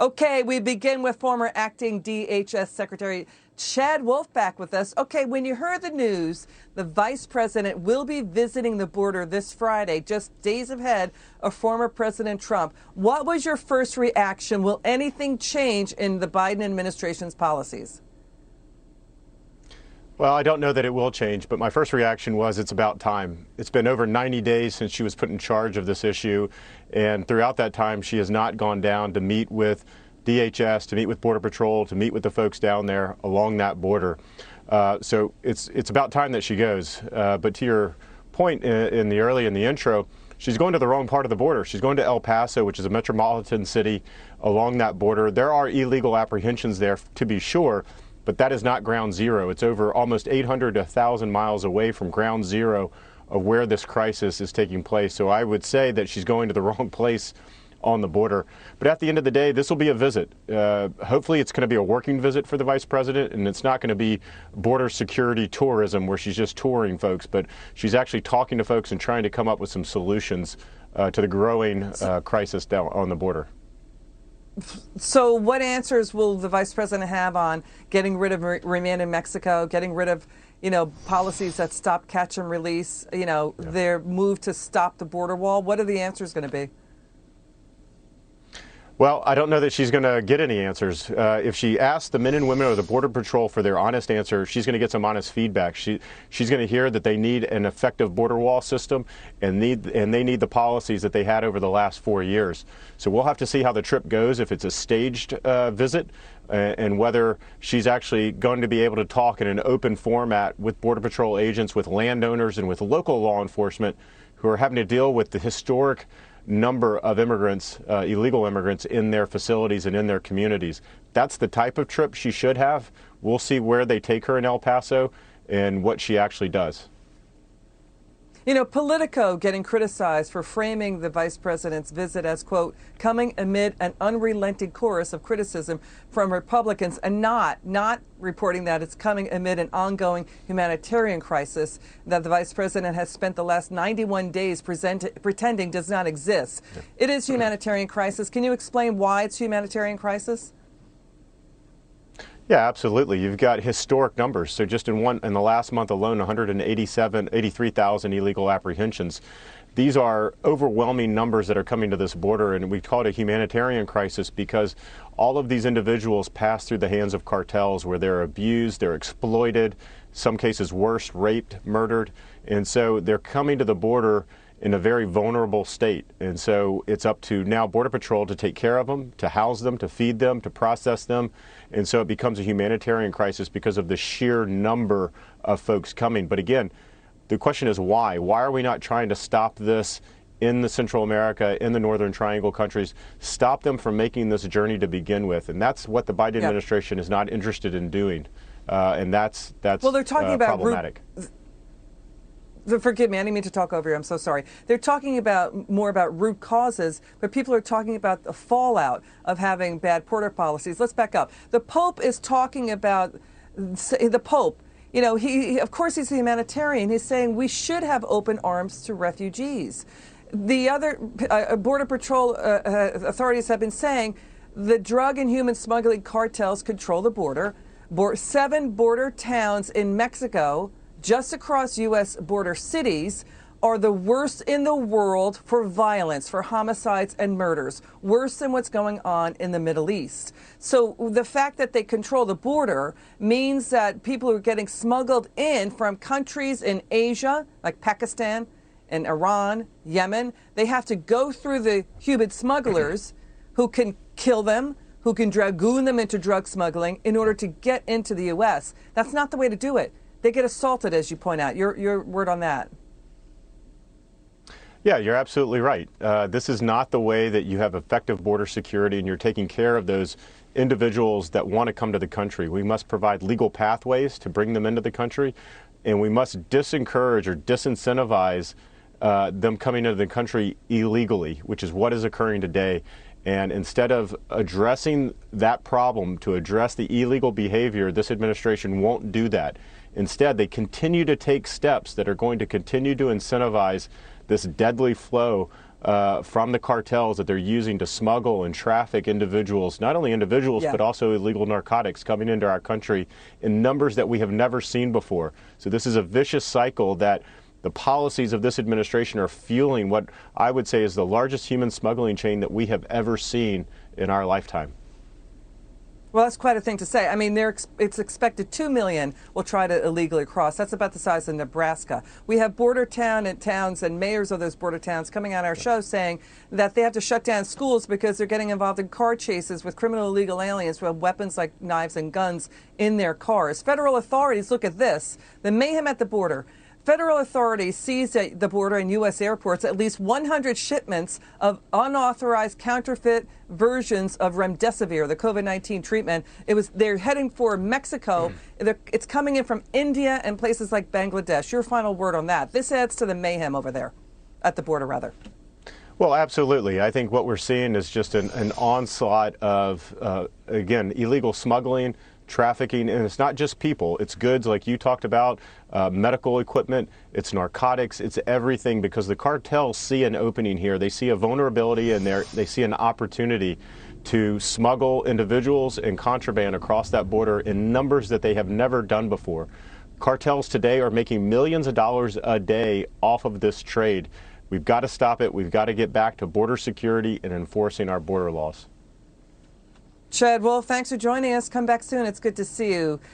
Okay, we begin with former acting DHS Secretary Chad Wolf back with us. Okay, when you heard the news, the vice president will be visiting the border this Friday, just days ahead of former President Trump. What was your first reaction? Will anything change in the Biden administration's policies? Well, I don't know that it will change, but my first reaction was it's about time. It's been over 90 days since she was put in charge of this issue, and throughout that time, she has not gone down to meet with DHS, to meet with Border Patrol, to meet with the folks down there along that border. So it's about time that she goes. But to your point in the intro, she's going to the wrong part of the border. She's going to El Paso, which is a metropolitan city along that border. There are illegal apprehensions there, to be sure, but that is not ground zero. It's over almost 800 to 1,000 miles away from ground zero of where this crisis is taking place. So I would say that she's going to the wrong place on the border. But at the end of the day, this will be a visit. Hopefully it's going to be a working visit for the vice president, and it's not going to be border security tourism where she's just touring folks, but she's actually talking to folks and trying to come up with some solutions to the growing crisis down on the border. So what answers will the vice president have on getting rid of remand in Mexico, getting rid of, policies that stop, catch, and release, their move to stop the border wall? What are the answers going to be? Well, I don't know that she's going to get any answers. If she asks the men and women of the Border Patrol for their honest answer, she's going to get some honest feedback. She's going to hear that they need an effective border wall system and they need the policies that they had over the last 4 years. So we'll have to see how the trip goes, if it's a staged visit, and whether she's actually going to be able to talk in an open format with Border Patrol agents, with landowners, and with local law enforcement who are having to deal with the historic number of immigrants, illegal immigrants in their facilities and in their communities. That's the type of trip she should have. We'll see where they take her in El Paso and what she actually does. Politico getting criticized for framing the vice president's visit as, quote, coming amid an unrelenting chorus of criticism from Republicans, and not reporting that it's coming amid an ongoing humanitarian crisis that the vice president has spent the last 91 days pretending does not exist. Yeah. It is a humanitarian crisis. Can you explain why it's a humanitarian crisis? Yeah, absolutely. You've got historic numbers. So just in the last month alone, 83,000 illegal apprehensions. These are overwhelming numbers that are coming to this border, and we call it a humanitarian crisis because all of these individuals pass through the hands of cartels where they're abused, they're exploited, some cases worse, raped, murdered, and so they're coming to the border in a very vulnerable state. And so it's up to now Border Patrol to take care of them, to house them, to feed them, to process them. And so it becomes a humanitarian crisis because of the sheer number of folks coming. But again, the question is why? Why are we not trying to stop this in the Central America, in the Northern Triangle countries, stop them from making this journey to begin with? And that's what the Biden administration is not interested in doing. And that's well, they're talking about problematic. Forgive me, I didn't mean to talk over you. I'm so sorry. They're talking more about root causes, but people are talking about the fallout of having bad border policies. Let's back up. The Pope is talking about the Pope. Of course, he's a humanitarian. He's saying we should have open arms to refugees. The other Border Patrol authorities have been saying the drug and human smuggling cartels control the border. 7 border towns in Mexico, just across U.S. border cities, are the worst in the world for violence, for homicides and murders, worse than what's going on in the Middle East. So the fact that they control the border means that people are getting smuggled in from countries in Asia, like Pakistan and Iran, Yemen. They have to go through the human smugglers who can kill them, who can dragoon them into drug smuggling in order to get into the U.S. That's not the way to do it. They get assaulted, as you point out. Your word on that. Yeah, you're absolutely right. This is not the way that you have effective border security and you're taking care of those individuals that want to come to the country. We must provide legal pathways to bring them into the country, and we must disencourage or disincentivize them coming into the country illegally, which is what is occurring today. And instead of addressing that problem, to address the illegal behavior, this administration won't do that. Instead, they continue to take steps that are going to continue to incentivize this deadly flow from the cartels that they're using to smuggle and traffic individuals, not only individuals, but also illegal narcotics coming into our country in numbers that we have never seen before. So this is a vicious cycle that the policies of this administration are fueling what I would say is the largest human smuggling chain that we have ever seen in our lifetime. Well, that's quite a thing to say. I mean, it's expected 2 million will try to illegally cross. That's about the size of Nebraska. We have border towns and mayors of those border towns coming on our show saying that they have to shut down schools because they're getting involved in car chases with criminal illegal aliens who have weapons like knives and guns in their cars. Federal authorities, look at this, the mayhem at the border. Federal authorities seized at the border and U.S. airports at least 100 shipments of unauthorized counterfeit versions of remdesivir, the COVID-19 treatment. They're heading for Mexico. It's coming in from India and places like Bangladesh. Your final word on that. This adds to the mayhem over there, at the border, rather. Well, absolutely. I think what we're seeing is just an onslaught of, again, illegal smuggling, trafficking, and it's not just people, it's goods like you talked about, medical equipment, it's narcotics, it's everything, because the cartels see an opening here. They see a vulnerability and they see an opportunity to smuggle individuals and contraband across that border in numbers that they have never done before. Cartels today are making millions of dollars a day off of this trade. We've got to stop it. We've got to get back to border security and enforcing our border laws. Chad Wolf, thanks for joining us. Come back soon. It's good to see you.